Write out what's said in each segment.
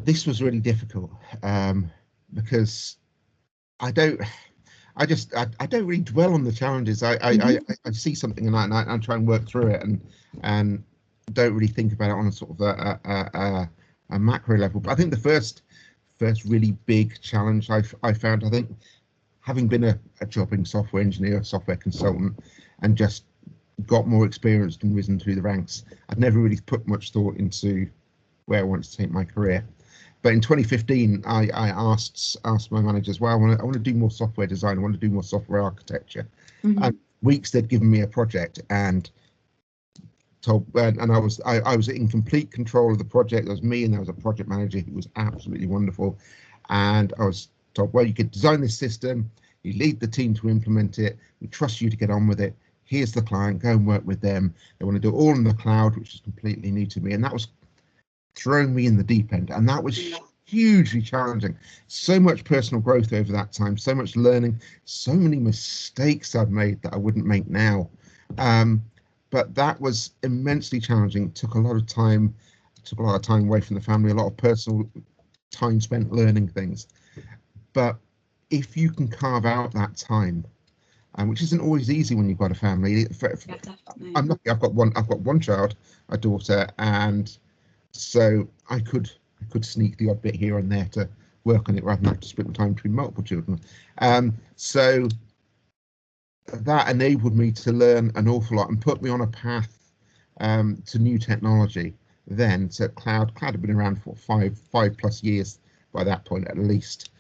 this was really difficult because I don't really dwell on the challenges. I see something and I try and work through it and don't really think about it on a sort of a macro level. But I think the first really big challenge I found, I think, having been a jobbing software engineer, software consultant, and just got more experienced and risen through the ranks, I'd never really put much thought into where I wanted to take my career. But in 2015, I asked my managers, well, I want to do more software design. I want to do more software architecture. And weeks they'd given me a project and told, and I was in complete control of the project. There was me and there was a project manager who was absolutely wonderful. And I was told, well, you could design this system, you lead the team to implement it. We trust you to get on with it. Here's the client, go and work with them. They want to do it all in the cloud, which is completely new to me. And that was throwing me in the deep end, and that was hugely challenging. So much personal growth over that time, so much learning, so many mistakes I'd made that I wouldn't make now. But that was immensely challenging. It took a lot of time, away from the family, a lot of personal time spent learning things. But if you can carve out that time, which isn't always easy when you've got a family. I'm lucky. I've got one child, a daughter, and so I could sneak the odd bit here and there to work on it rather than have to split my time between multiple children. So that enabled me to learn an awful lot and put me on a path to new technology. Then, so cloud had been around for five plus years by that point at least,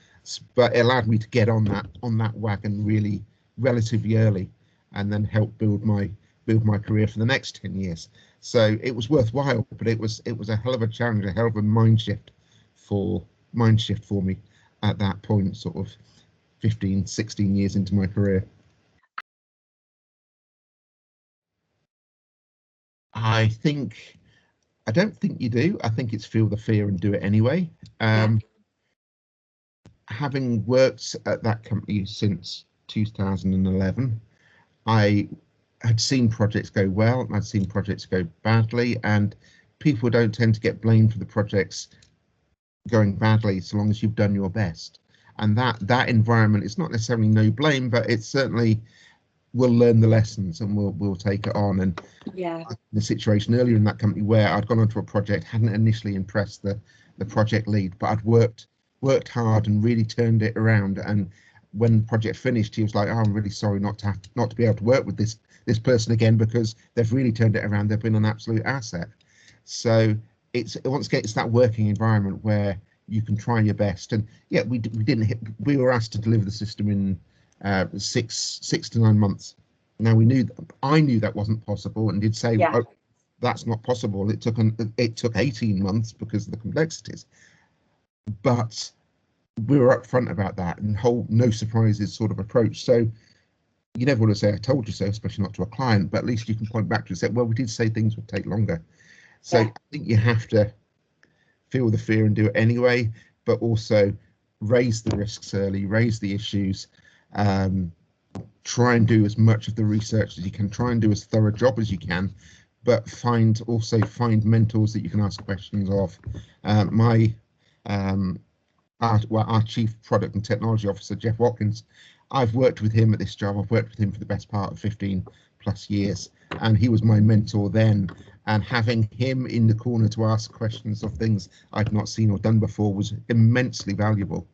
but it allowed me to get on that wagon really relatively early, and then help build my career for the next 10 years. So it was worthwhile, but it was a hell of a challenge, a hell of a mind shift for me at that point, sort of 15, 16 years into my career. I don't think you do. I think it's feel the fear and do it anyway. Having worked at that company since 2011, I had seen projects go well and I'd seen projects go badly, and people don't tend to get blamed for the projects going badly so long as you've done your best. And that environment is not necessarily no blame, but it certainly will learn the lessons and we'll take it on. And the situation earlier in that company where I'd gone onto a project, hadn't initially impressed the project lead, but I'd worked hard and really turned it around. And when the project finished, he was like, oh, I'm really sorry not to be able to work with this person again, because they've really turned it around. They've been an absolute asset. So once again, it's that working environment where you can try your best. And yeah, we were asked to deliver the system in 6 to 9 months. Now I knew that wasn't possible, and did say, oh, that's not possible. It took 18 months because of the complexities. But we were upfront about that, and whole no surprises sort of approach. So you never want to say I told you so, especially not to a client, but at least you can point back to and say, well, we did say things would take longer. So I think you have to feel the fear and do it anyway, but also raise the risks early, raise the issues, try and do as much of the research as you can, try and do as thorough a job as you can, but find mentors that you can ask questions of. Our chief product and technology officer, Jeff Watkins, I've worked with him at this job. I've worked with him for the best part of 15 plus years, and he was my mentor then. And having him in the corner to ask questions of things I'd not seen or done before was immensely valuable.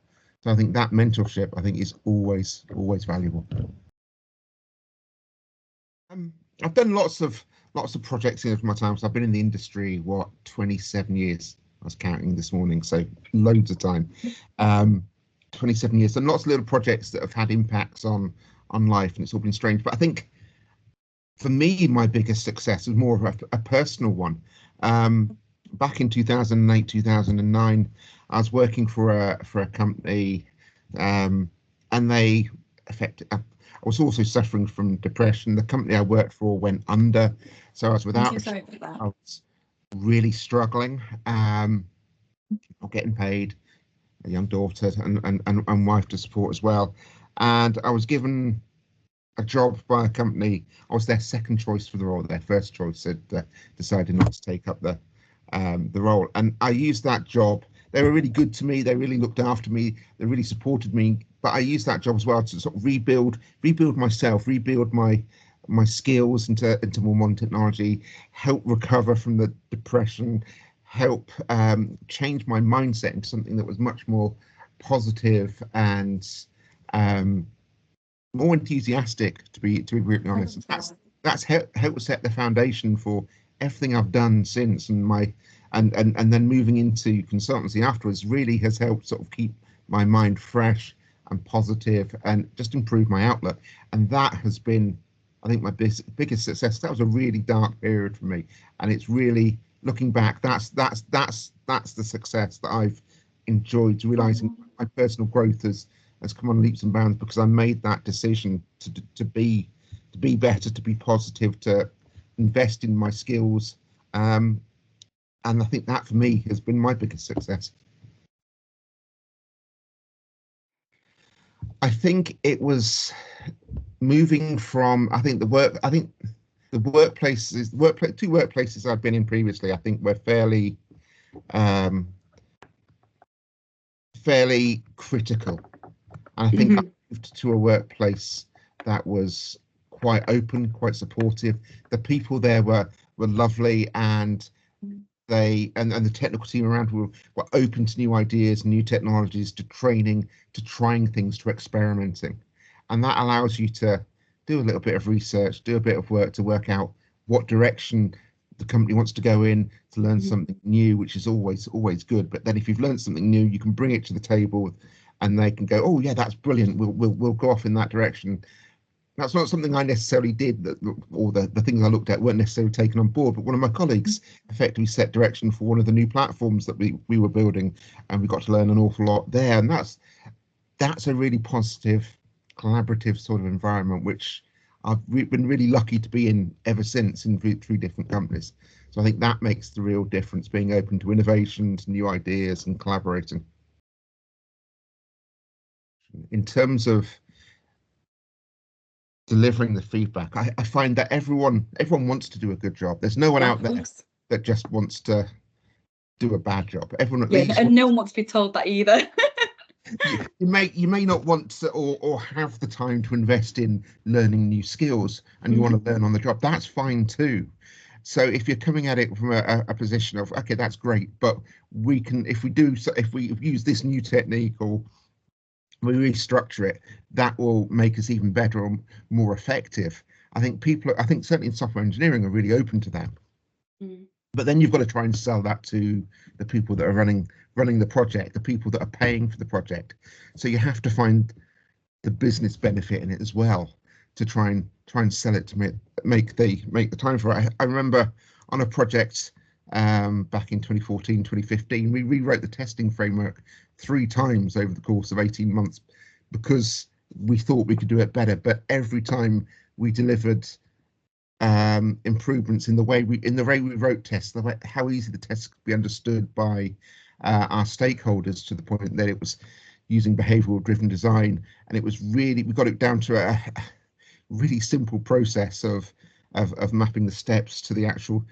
So I think that mentorship, is always valuable. I've done lots of projects over my time. So I've been in the industry 27 years. I was counting this morning, so loads of time. 27 years, and lots of little projects that have had impacts on life, and it's all been strange. But I think for me, my biggest success was more of a personal one. Back in 2008, 2009, I was working for a company, and I was also suffering from depression. The company I worked for went under, so I was without. I was really struggling, not getting paid, a young daughter and wife to support as well. And I was given a job by a company. I was their second choice for the role. Their first choice had decided not to take up the role. And I used that job they were really good to me. They really looked after me. They really supported me. But I used that job as well to sort of rebuild myself, rebuild my skills into more modern technology, help recover from the depression, help change my mindset into something that was much more positive and more enthusiastic, to be brutally honest. That's helped set the foundation for everything I've done since, and my and then moving into consultancy afterwards really has helped sort of keep my mind fresh and positive and just improve my outlook. And that has been, I think, my biggest success. That was a really dark period for me, and it's really, looking back, that's the success that I've enjoyed, realizing my personal growth has come on leaps and bounds because I made that decision to be better, to be positive, to invest in my skills, and I think that for me has been my biggest success. I think it was moving from, two workplaces I've been in previously, I think were fairly critical. And I think I moved to a workplace that was quite open, quite supportive. The people there were lovely, and the technical team around were open to new ideas, new technologies, to training, to trying things, to experimenting. And that allows you to do a little bit of research, do a bit of work to work out what direction the company wants to go in, to learn something new, which is always good. But then if you've learned something new, you can bring it to the table and they can go, oh yeah, that's brilliant, we'll go off in that direction. That's not something I necessarily did, or the things I looked at weren't necessarily taken on board, but one of my colleagues effectively set direction for one of the new platforms that we were building, and we got to learn an awful lot there. And that's a really positive, collaborative sort of environment, which I've been really lucky to be in ever since, in three different companies. So I think that makes the real difference, being open to innovations, new ideas, and collaborating. In terms of delivering the feedback, I find that everyone wants to do a good job. There's no one out there that just wants to do a bad job. Everyone at least, and no one wants to be told that either. you may not want to, or have the time to invest in learning new skills, and you want to learn on the job. That's fine too. So if you're coming at it from a position of, okay, that's great, but we can, if we use this new technique, or we restructure it, that will make us even better or more effective. I think certainly in software engineering are really open to that. But then you've got to try and sell that to the people that are running the project, the people that are paying for the project. So you have to find the business benefit in it as well, to try and sell it, to make the time for it. I remember on a project back in 2014, 2015, we rewrote the testing framework 3 times over the course of 18 months because we thought we could do it better. But every time we delivered improvements in the way we wrote tests, how easy the tests could be understood by our stakeholders, to the point that it was using behavioral driven design, and it was really, we got it down to a really simple process of mapping the steps to the actual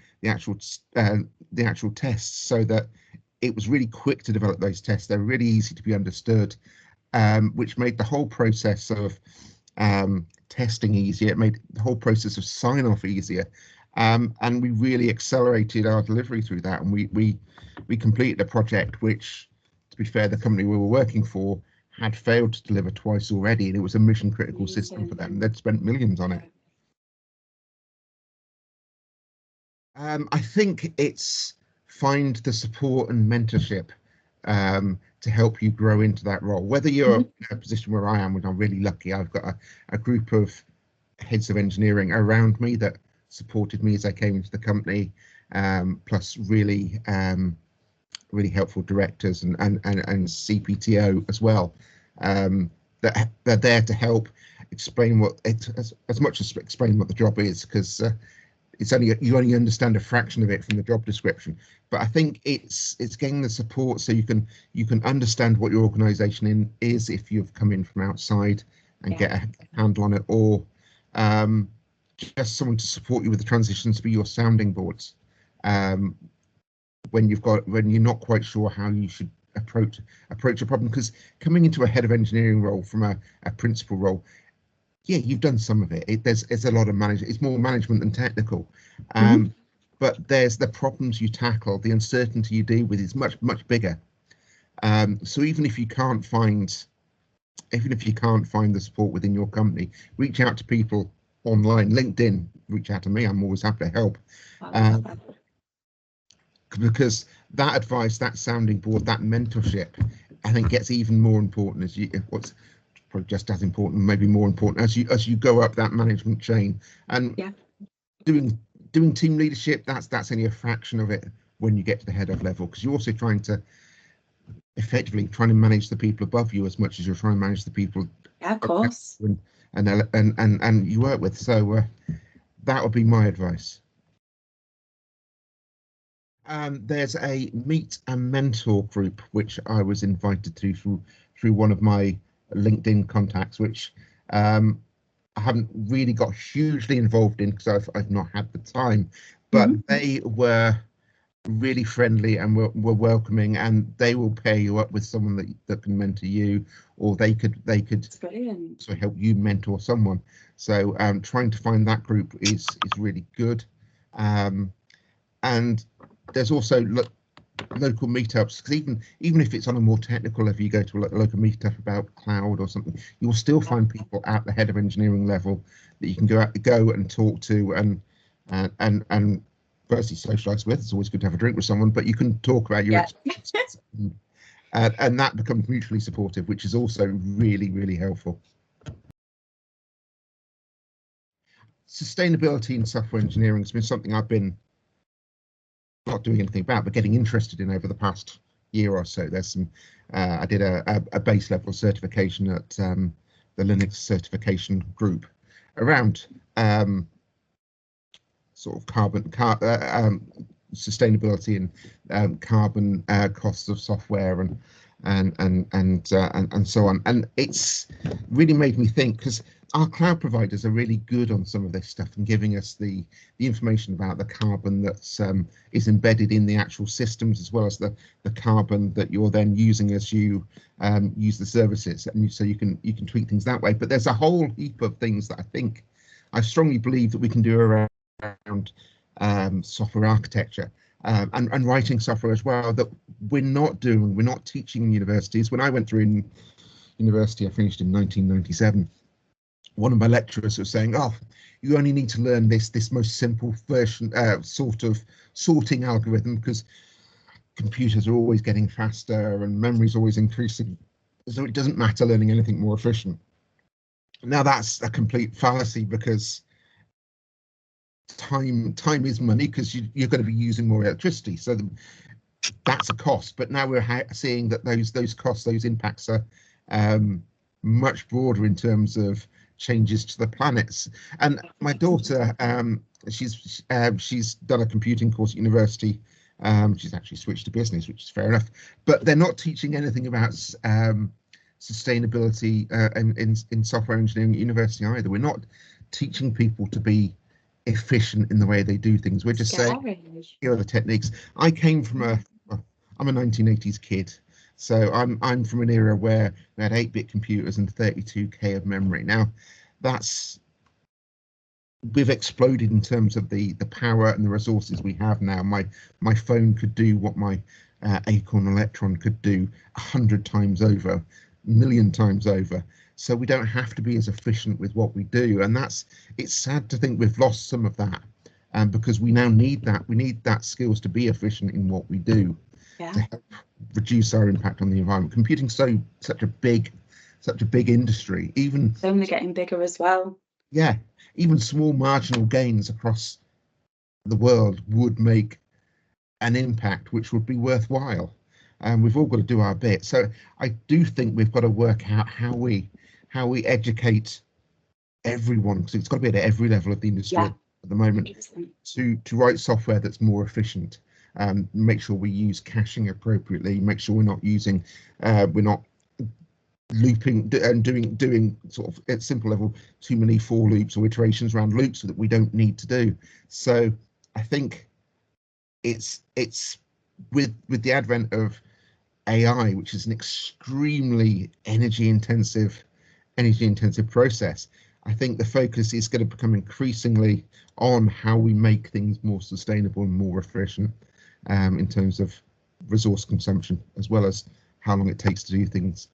tests, so that it was really quick to develop those tests. They're really easy to be understood, which made the whole process of testing easier. It made the whole process of sign off easier, and we really accelerated our delivery through that. And we completed a project which, to be fair, the company we were working for had failed to deliver twice already, and it was a mission critical system for them. They'd spent millions on it. I think it's find the support and mentorship to help you grow into that role. Whether you're in a position where I am, which I'm really lucky, I've got a group of heads of engineering around me that supported me as I came into the company, plus really helpful directors and CPTO as well, that they're there to help explain as much as explain what the job is, because you only understand a fraction of it from the job description. But I think it's getting the support so you can understand what your organisation is if you've come in from outside and get a handle on it, or just someone to support you with the transitions, be your sounding boards when you're not quite sure how you should approach a problem, because coming into a head of engineering role from a principal role, yeah, you've done some of it. There's a lot of management. It's more management than technical. But there's the problems you tackle, the uncertainty you deal with is much bigger. So even if you can't find the support within your company, reach out to people online. LinkedIn, reach out to me. I'm always happy to help. Because that advice, that sounding board, that mentorship, I think gets even more important as you. What's probably just as important, maybe more important, as you go up that management chain. And doing team leadership, that's only a fraction of it when you get to the head of level, because you're also trying to manage the people above you as much as you're trying to manage the people of course and you work with. So that would be my advice. There's a meet and mentor group which I was invited to through one of my LinkedIn contacts, which I haven't really got hugely involved in because I've not had the time, but they were really friendly and were welcoming, and they will pair you up with someone that can mentor you, or they could so help you mentor someone. So trying to find that group is really good. And there's also local meetups, because even if it's on a more technical level, you go to a local meetup about cloud or something, you'll still find people at the head of engineering level that you can go and talk to and firstly socialize with. It's always good to have a drink with someone, but you can talk about your experiences, and that becomes mutually supportive, which is also really helpful. Sustainability in software engineering has been something I've been not doing anything about, but getting interested in over the past year or so. There's some I did a base level certification at the Linux certification group around sort of sustainability and carbon costs of software and so on. And it's really made me think, because our cloud providers are really good on some of this stuff and giving us the information about the carbon that's is embedded in the actual systems, as well as the carbon that you're then using as you use the services, and so you can tweak things that way. But there's a whole heap of things that I strongly believe that we can do around software architecture and writing software as well, that we're not teaching in universities. When I went through in university, I finished in 1997. One of my lecturers was saying, "Oh, you only need to learn this most simple version, sort of sorting algorithm, because computers are always getting faster and memory is always increasing, so it doesn't matter learning anything more efficient." Now that's a complete fallacy, because time is money, because you're going to be using more electricity, so that's a cost. But now we're seeing that those costs, those impacts are much broader in terms of changes to the planets. And my daughter, she's done a computing course at university. She's actually switched to business, which is fair enough, but they're not teaching anything about sustainability in software engineering at university either. We're not teaching people to be efficient in the way they do things. We're just saying, here are the techniques. I'm a 1980s kid, so I'm from an era where we had 8-bit computers and 32K of memory. Now we've exploded in terms of the power and the resources we have now. My phone could do what my Acorn Electron could do 100 times over, 1 million times over. So we don't have to be as efficient with what we do, and it's sad to think we've lost some of that, because we now need that. We need that skills to be efficient in what we do, to help reduce our impact on the environment. Computing's such a big industry. It's only getting bigger as well. Yeah, even small marginal gains across the world would make an impact which would be worthwhile, and we've all got to do our bit. So I do think we've got to work out how we educate everyone, because it's got to be at every level of the industry at the moment, to write software that's more efficient. Make sure we use caching appropriately, make sure we're not looping and doing sort of at simple level too many for loops or iterations around loops that we don't need to do. So I think it's with the advent of AI, which is an extremely energy intensive process. I think the focus is going to become increasingly on how we make things more sustainable and more efficient in terms of resource consumption, as well as how long it takes to do things.